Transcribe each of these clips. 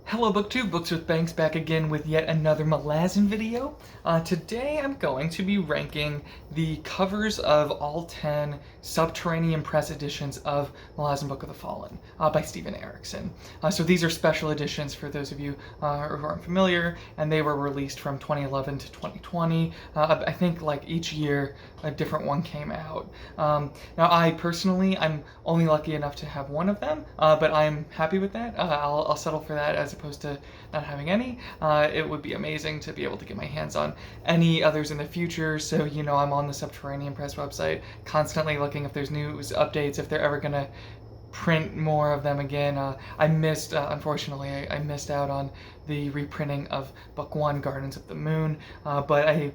Hello BookTube, Books with Banks back again with yet another Malazan video. Today I'm going to be ranking the covers of all 10 Subterranean press editions of Malazan Book of the Fallen by Steven Erikson. So these are special editions for those of you who aren't familiar, and they were released from 2011 to 2020. I think like each year a different one came out. Now I personally, I'm only lucky enough to have one of them, but I'm happy with that. I'll settle for that as opposed to not having any. It would be amazing to be able to get my hands on any others in the future, so you know I'm on the Subterranean Press website constantly looking if there's news, updates, if they're ever gonna print more of them again. I missed, unfortunately, I missed out on the reprinting of Book 1, Gardens of the Moon, but I'm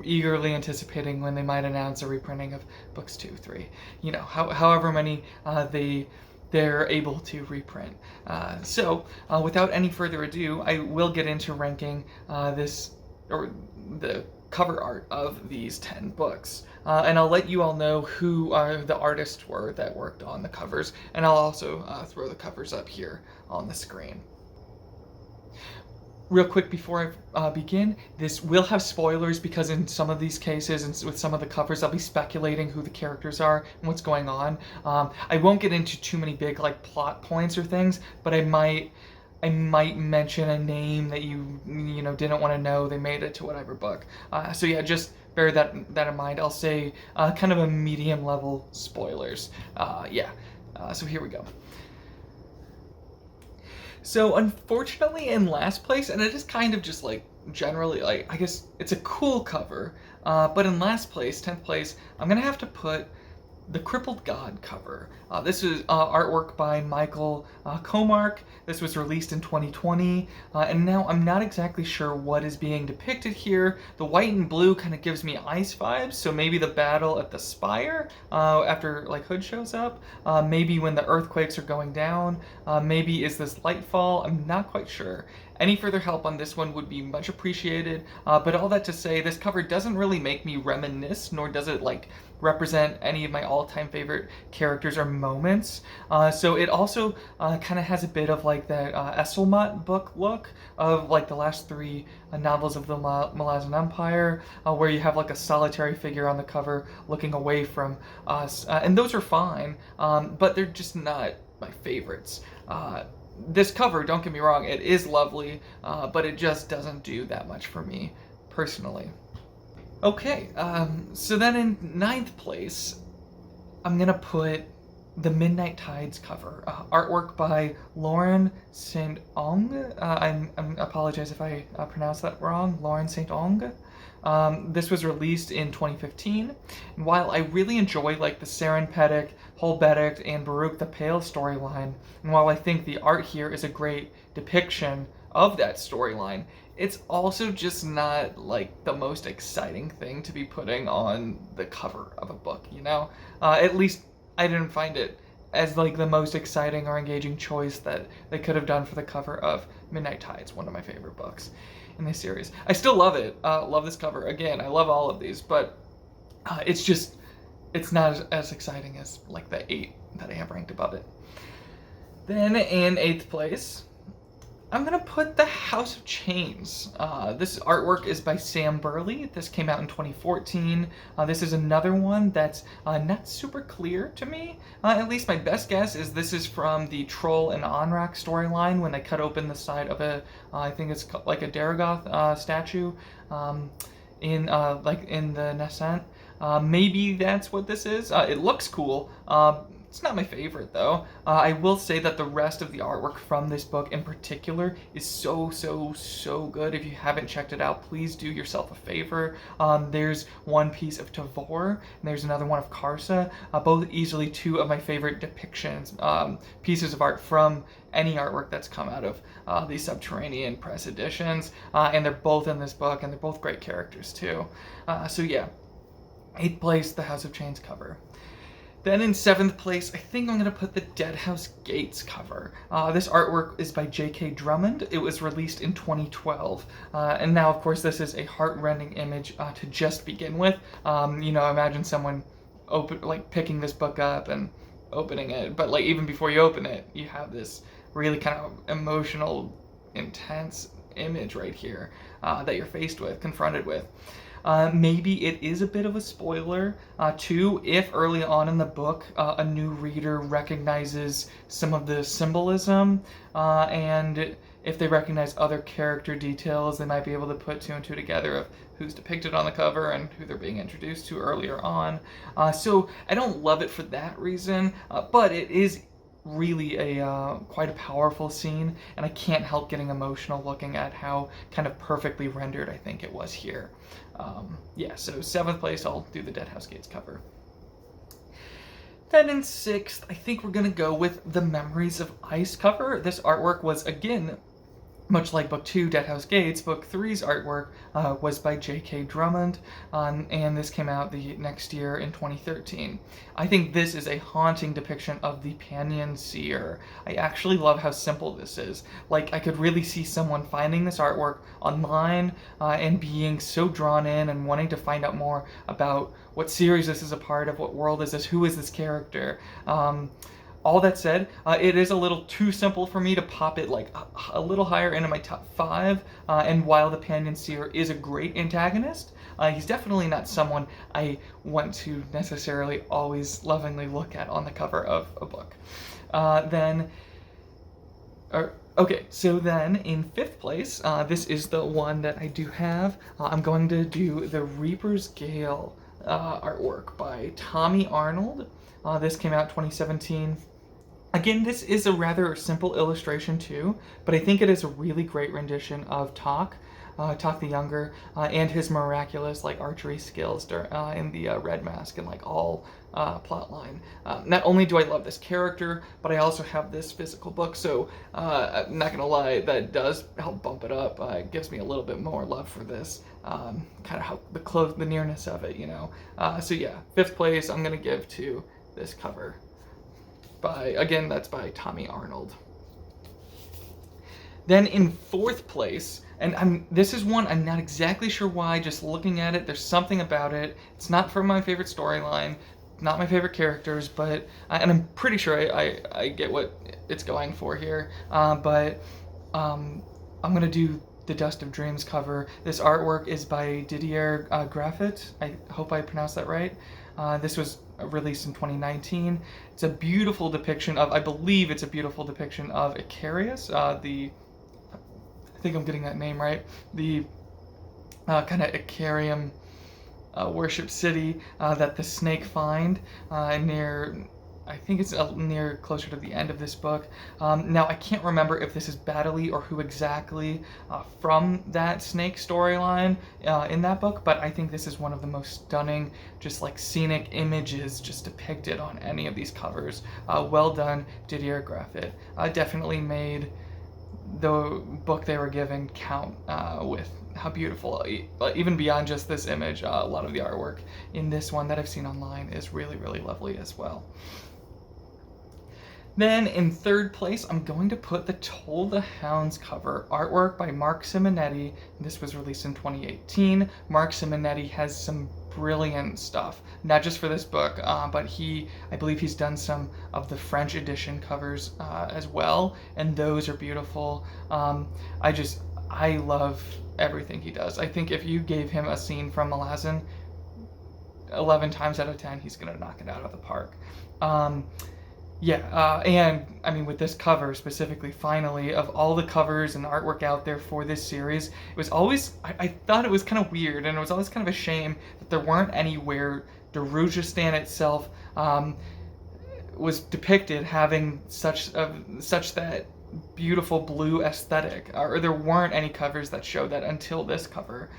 eagerly anticipating when they might announce a reprinting of Books 2, 3, you know, however many they're able to reprint. So without any further ado, I will get into ranking the cover art of these 10 books. And I'll let you all know who the artists were that worked on the covers, and I'll also throw the covers up here on the screen. Real quick before I begin, this will have spoilers because in some of these cases and with some of the covers I'll be speculating who the characters are and what's going on. I won't get into too many big like plot points or things, but I might mention a name that you didn't want to know. They made it to whatever book. So yeah, just bear that in mind. I'll say kind of a medium level spoilers. So here we go. So unfortunately in last place, and it is kind of just like generally like, I guess it's a cool cover, but in last place, 10th place, I'm gonna have to put the Crippled God cover. This is artwork by Michael Comark. This was released in 2020, and now I'm not exactly sure what is being depicted here. The white and blue kind of gives me ice vibes, so maybe the battle at the spire after like Hood shows up, maybe when the earthquakes are going down, maybe is this Lightfall, I'm not quite sure. Any further help on this one would be much appreciated, but all that to say, this cover doesn't really make me reminisce, nor does it like represent any of my all-time favorite characters or moments. So it also kind of has a bit of like that Esselmut book look of like the last three novels of the Malazan Empire, where you have like a solitary figure on the cover looking away from us, and those are fine, but they're just not my favorites. This cover, don't get me wrong, it is lovely, but it just doesn't do that much for me personally. Okay, so then in 9th place, I'm gonna put the Midnight Tides cover, artwork by Lauren St. Ong. I apologize if I pronounced that wrong, Lauren St. Ong. This was released in 2015, and while I really enjoy like the Saren Pedic, Holbedict, and Baruch the Pale storyline, and while I think the art here is a great depiction of that storyline, it's also just not like the most exciting thing to be putting on the cover of a book, you know? At least I didn't find it as like the most exciting or engaging choice that they could have done for the cover of Midnight Tides, one of my favorite books in this series. I still love it, love this cover. Again, I love all of these, but it's not as exciting as like the 8 that I have ranked above it. Then in 8th place, I'm gonna put the House of Chains. This artwork is by Sam Burley. This came out in 2014. This is another one that's not super clear to me. At least my best guess is this is from the Troll and Onrak storyline when they cut open the side of I think it's like a Daragoth statue in the Nascent. Maybe that's what this is. It looks cool. It's not my favorite though. I will say that the rest of the artwork from this book in particular is so good. If you haven't checked it out, please do yourself a favor. There's one piece of Tavor, and there's another one of Karsa, both easily two of my favorite depictions, pieces of art from any artwork that's come out of these Subterranean press editions, and they're both in this book, and they're both great characters too. So yeah, 8th place, the House of Chains cover. Then in 7th place, I think I'm going to put the Deadhouse Gates cover. This artwork is by J.K. Drummond. It was released in 2012. And now, of course, this is a heart-rending image to just begin with. Imagine someone picking this book up and opening it. But like even before you open it, you have this really kind of emotional intense image right here that you're confronted with. Maybe it is a bit of a spoiler, too, if early on in the book a new reader recognizes some of the symbolism, and if they recognize other character details, they might be able to put two and two together of who's depicted on the cover and who they're being introduced to earlier on. So I don't love it for that reason, but it is really quite a powerful scene, and I can't help getting emotional looking at how kind of perfectly rendered I think it was here. So 7th place, I'll do the Deadhouse Gates cover. Then in 6th, I think we're going to go with the Memories of Ice cover. This artwork was, again, much like Book 2, Deadhouse Gates, Book 3's artwork was by J.K. Drummond, and this came out the next year in 2013. I think this is a haunting depiction of the Panyan Seer. I actually love how simple this is. Like, I could really see someone finding this artwork online and being so drawn in and wanting to find out more about what series this is a part of, what world is this, who is this character. All that said, it is a little too simple for me to pop it like a little higher into my top 5. And while the Panyan Seer is a great antagonist, he's definitely not someone I want to necessarily always lovingly look at on the cover of a book. So then in 5th place, this is the one that I do have. I'm going to do the Reaper's Gale artwork by Tommy Arnold. This came out 2017. Again, this is a rather simple illustration too, but I think it is a really great rendition of Tok the Younger, and his miraculous archery skills in the Red Mask and all plot line. Not only do I love this character, but I also have this physical book, so I'm not gonna lie, that does help bump it up. It gives me a little bit more love for this, kind of how the nearness of it, So yeah, 5th place I'm gonna give to this cover. That's by Tommy Arnold. Then in 4th place, and this is one I'm not exactly sure why, just looking at it, there's something about it. It's not from my favorite storyline, not my favorite characters, but, and I'm pretty sure I get what it's going for here, but I'm going to do the Dust of Dreams cover. This artwork is by Didier Graffet. I hope I pronounced that right. This was released in 2019. It's a beautiful depiction of, I believe it's a beautiful depiction of Icarius, I think I'm getting that name right, the kind of Icarium worship city that the snake find near, I think it's near closer to the end of this book. Now, I can't remember if this is Baddeley or who exactly from that snake storyline in that book, but I think this is one of the most stunning, just scenic images just depicted on any of these covers. Well done, Didier Graffet. Definitely made the book they were given count with how beautiful, even beyond just this image, a lot of the artwork in this one that I've seen online is really, really lovely as well. Then in 3rd place, I'm going to put the Toll the Hounds cover, artwork by Mark Simonetti. This was released in 2018. Mark Simonetti has some brilliant stuff, not just for this book, but I believe he's done some of the French edition covers as well, and those are beautiful. I love everything he does. I think if you gave him a scene from Malazan, 11 times out of 10, he's going to knock it out of the park. And I mean, with this cover specifically, finally, of all the covers and artwork out there for this series, it was always, I thought it was kind of weird, and it was always kind of a shame that there weren't any where Darujistan itself was depicted having such that beautiful blue aesthetic, or there weren't any covers that showed that until this cover.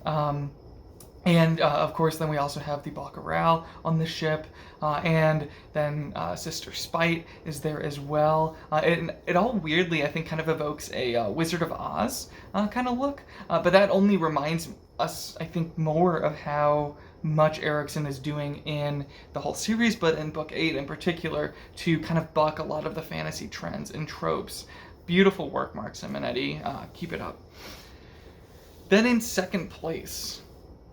Of course, then we also have the Baccaral on the ship, and then Sister Spite is there as well. It all weirdly, I think, kind of evokes a Wizard of Oz kind of look, but that only reminds us, I think, more of how much Erikson is doing in the whole series, but in Book 8 in particular, to kind of buck a lot of the fantasy trends and tropes. Beautiful work, Mark Simonetti. Keep it up. Then in 2nd place,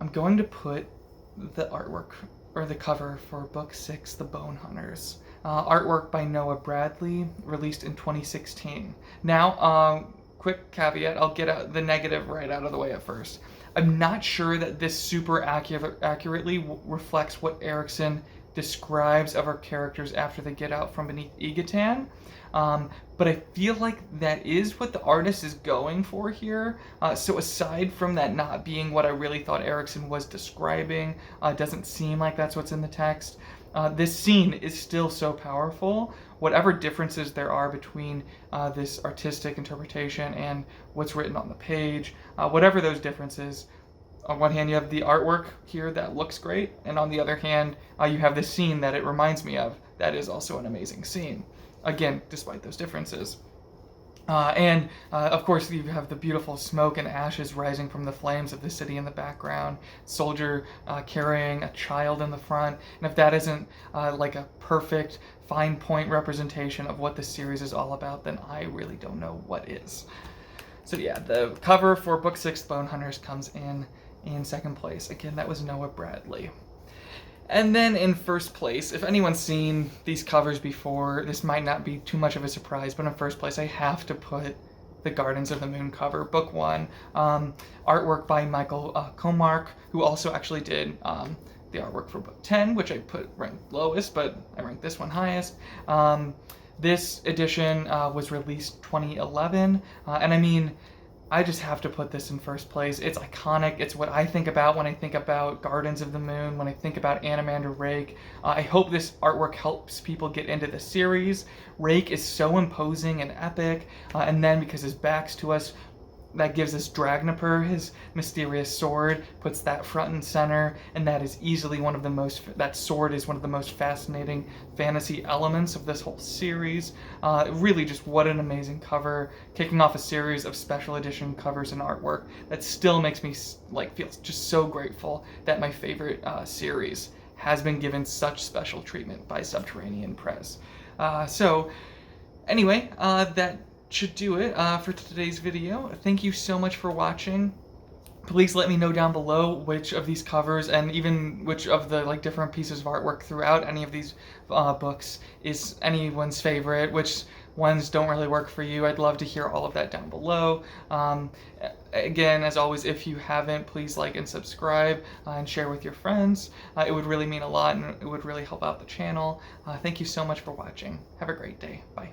I'm going to put the artwork, or the cover for Book 6, The Bonehunters. Artwork by Noah Bradley, released in 2016. Now, quick caveat, I'll get out the negative right out of the way at first. I'm not sure that this super accurately reflects what Erikson describes of our characters after they get out from beneath Egatan. But I feel like that is what the artist is going for here. So aside from that not being what I really thought Erikson was describing, it doesn't seem like that's what's in the text. This scene is still so powerful. Whatever differences there are between this artistic interpretation and what's written on the page, whatever those differences, on one hand you have the artwork here that looks great, and on the other hand you have this scene that it reminds me of that is also an amazing scene. Again, despite those differences. Of course, you have the beautiful smoke and ashes rising from the flames of the city in the background, soldier carrying a child in the front, and if that isn't like a perfect fine point representation of what the series is all about, then I really don't know what is. So yeah, the cover for Book 6, Bonehunters, comes in second place. Again, that was Noah Bradley. And then in first place, if anyone's seen these covers before, this might not be too much of a surprise, but in first place I have to put the Gardens of the Moon cover, Book 1. Artwork by Michael Comark, who also actually did the artwork for Book 10, which I put ranked lowest, but I ranked this one highest. This edition was released 2011, and I mean, I just have to put this in first place. It's iconic. It's what I think about when I think about Gardens of the Moon, when I think about Animander Rake. I hope this artwork helps people get into the series. Rake is so imposing and epic, and then because his back's to us, that gives us Dragnipur, his mysterious sword, puts that front and center, and that is easily one of the most, that sword is one of the most fascinating fantasy elements of this whole series. Really just what an amazing cover, kicking off a series of special edition covers and artwork that still makes me feel just so grateful that my favorite series has been given such special treatment by Subterranean Press. So anyway, that should do it for today's video. Thank you so much for watching. Please let me know down below which of these covers and even which of the different pieces of artwork throughout any of these books is anyone's favorite, which ones don't really work for you. I'd love to hear all of that down below. Again, as always, if you haven't, please like and subscribe and share with your friends. It would really mean a lot and it would really help out the channel. Thank you so much for watching. Have a great day. Bye.